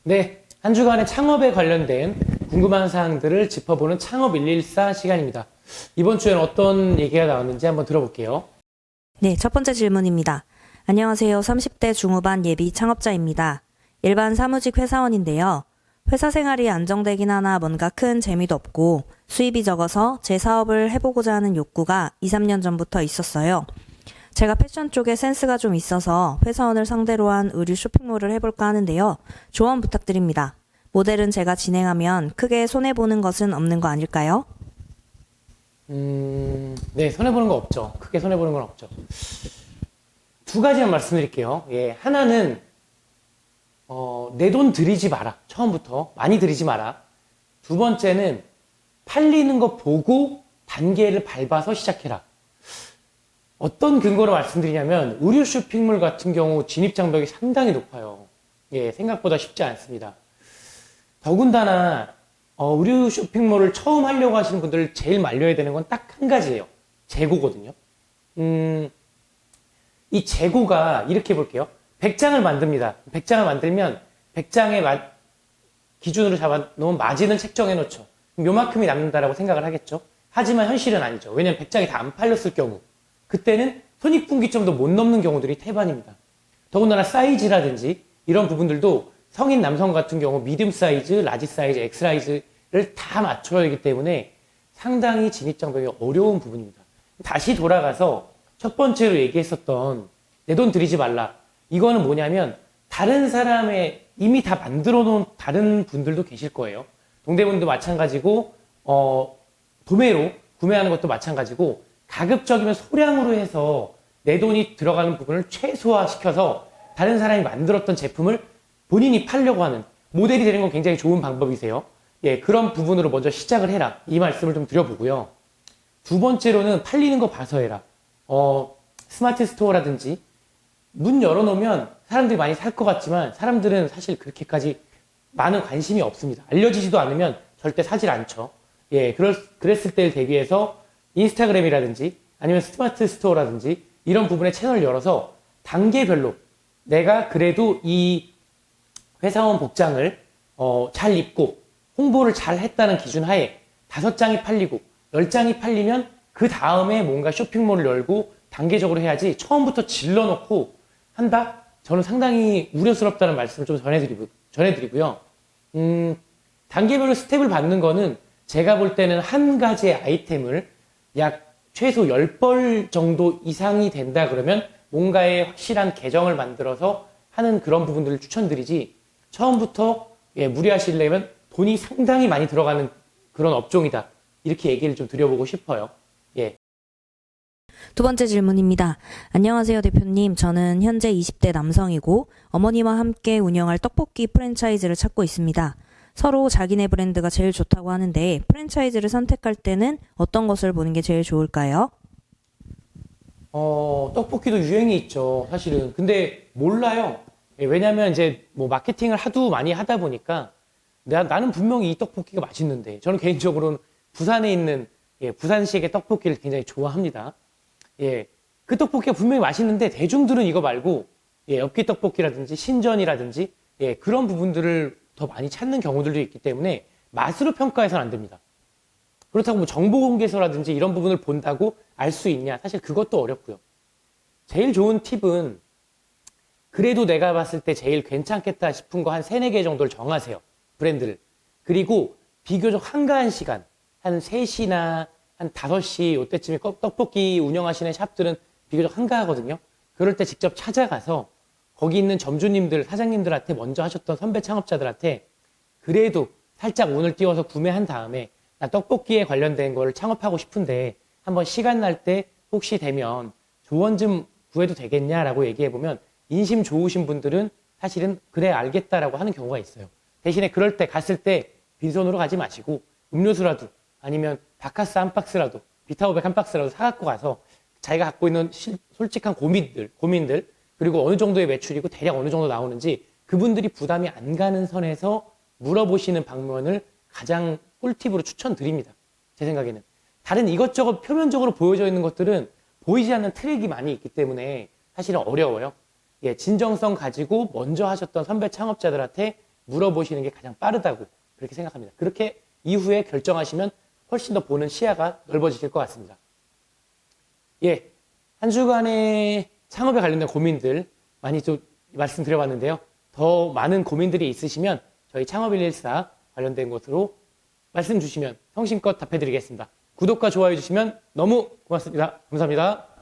네, 한 주간의 창업에 관련된 궁금한 사항들을 짚어보는 창업 114 시간입니다. 이번 주에는 어떤 얘기가 나왔는지 한번 들어볼게요. 네, 첫 번째 질문입니다. 안녕하세요. 30대 중후반 예비 창업자입니다. 일반 사무직 회사원인데요. 회사 생활이 안정되긴 하나 뭔가 큰 재미도 없고 수입이 적어서 제 사업을 해보고자 하는 욕구가 2, 3년 전부터 있었어요. 제가 패션 쪽에 센스가 좀 있어서 회사원을 상대로 한 의류 쇼핑몰을 해볼까 하는데요. 조언 부탁드립니다. 모델은 제가 진행하면 크게 손해보는 것은 없는 거 아닐까요? 네, 손해보는 거 없죠. 크게 손해보는 건 없죠. 두 가지만 말씀드릴게요. 예, 하나는, 내 돈 들이지 마라. 처음부터. 많이 들이지 마라. 두 번째는, 팔리는 거 보고 단계를 밟아서 시작해라. 어떤 근거로 말씀드리냐면, 의류 쇼핑몰 같은 경우 진입장벽이 상당히 높아요. 예, 생각보다 쉽지 않습니다. 더군다나, 의류 쇼핑몰을 처음 하려고 하시는 분들 제일 말려야 되는 건 딱 한 가지예요. 재고거든요. 이 재고가 이렇게 볼게요. 100장을 만듭니다. 100장을 만들면 100장의 기준으로 잡아놓은 마진을 책정해 놓죠. 요만큼이 남는다라고 생각을 하겠죠. 하지만 현실은 아니죠. 왜냐면 100장이 다 안 팔렸을 경우 그때는 손익분기점도 못 넘는 경우들이 태반입니다. 더군다나 사이즈라든지 이런 부분들도 성인 남성 같은 경우 미디움 사이즈, 라지 사이즈, 엑스 사이즈를 다 맞춰야 하기 때문에 상당히 진입장벽이 어려운 부분입니다. 다시 돌아가서 첫 번째로 얘기했었던 내 돈 들이지 말라. 이거는 뭐냐면 다른 사람의 이미 다 만들어 놓은 다른 분들도 계실 거예요. 동대문도 마찬가지고 도매로 구매하는 것도 마찬가지고 가급적이면 소량으로 해서 내 돈이 들어가는 부분을 최소화시켜서 다른 사람이 만들었던 제품을 본인이 팔려고 하는 모델이 되는 건 굉장히 좋은 방법이세요. 예, 그런 부분으로 먼저 시작을 해라. 이 말씀을 좀 드려보고요. 두 번째로는 팔리는 거 봐서 해라. 스마트 스토어라든지 문 열어놓으면 사람들이 많이 살 것 같지만 사람들은 사실 그렇게까지 많은 관심이 없습니다. 알려지지도 않으면 절대 사질 않죠. 예, 그랬을 때를 대비해서 인스타그램이라든지 아니면 스마트 스토어라든지 이런 부분에 채널을 열어서 단계별로 내가 그래도 이 회사원 복장을 잘 입고 홍보를 잘 했다는 기준 하에 5장이 팔리고 10장이 팔리면 그 다음에 뭔가 쇼핑몰을 열고 단계적으로 해야지 처음부터 질러놓고 한다? 저는 상당히 우려스럽다는 말씀을 좀 전해드리고요. 단계별로 스텝을 받는 거는 제가 볼 때는 한 가지의 아이템을 약 최소 10벌 정도 이상이 된다 그러면 뭔가의 확실한 계정을 만들어서 하는 그런 부분들을 추천드리지 처음부터 무리하시려면 돈이 상당히 많이 들어가는 그런 업종이다. 이렇게 얘기를 좀 드려보고 싶어요. 예. 두 번째 질문입니다. 안녕하세요, 대표님. 저는 현재 20대 남성이고 어머니와 함께 운영할 떡볶이 프랜차이즈를 찾고 있습니다. 서로 자기네 브랜드가 제일 좋다고 하는데 프랜차이즈를 선택할 때는 어떤 것을 보는 게 제일 좋을까요? 떡볶이도 유행이 있죠, 사실은. 근데 몰라요. 예, 왜냐면 이제 뭐 마케팅을 하도 많이 하다 보니까 나는 분명히 이 떡볶이가 맛있는데 저는 개인적으로는 부산에 있는 부산식의 떡볶이를 굉장히 좋아합니다. 예, 그 떡볶이가 분명히 맛있는데 대중들은 이거 말고 엽기 떡볶이라든지 신전이라든지 그런 부분들을 더 많이 찾는 경우들도 있기 때문에 맛으로 평가해서는 안 됩니다. 그렇다고 뭐 정보 공개서라든지 이런 부분을 본다고 알 수 있냐? 사실 그것도 어렵고요. 제일 좋은 팁은 그래도 내가 봤을 때 제일 괜찮겠다 싶은 거 한 3, 4개 정도를 정하세요. 브랜드를. 그리고 비교적 한가한 시간, 한 3시나 한 5시 이때쯤에 떡볶이 운영하시는 샵들은 비교적 한가하거든요. 그럴 때 직접 찾아가서 거기 있는 점주님들, 사장님들한테 먼저 하셨던 선배 창업자들한테 그래도 살짝 운을 띄워서 구매한 다음에 나 떡볶이에 관련된 거를 창업하고 싶은데 한번 시간 날 때 혹시 되면 조언 좀 구해도 되겠냐라고 얘기해보면 인심 좋으신 분들은 사실은 그래 알겠다라고 하는 경우가 있어요. 대신에 그럴 때 갔을 때 빈손으로 가지 마시고 음료수라도 아니면 바카스 한 박스라도 비타오백 한 박스라도 사갖고 가서 자기가 갖고 있는 솔직한 고민들 그리고 어느 정도의 매출이고 대략 어느 정도 나오는지 그분들이 부담이 안 가는 선에서 물어보시는 방면을 가장 꿀팁으로 추천드립니다. 제 생각에는. 다른 이것저것 표면적으로 보여져 있는 것들은 보이지 않는 트랙이 많이 있기 때문에 사실은 어려워요. 예, 진정성 가지고 먼저 하셨던 선배 창업자들한테 물어보시는 게 가장 빠르다고 그렇게 생각합니다. 그렇게 이후에 결정하시면 훨씬 더 보는 시야가 넓어지실 것 같습니다. 예, 한 주간의 창업에 관련된 고민들 많이 좀 말씀드려봤는데요. 더 많은 고민들이 있으시면 저희 창업114 관련된 것으로 말씀 주시면 성심껏 답해드리겠습니다. 구독과 좋아요 주시면 너무 고맙습니다. 감사합니다.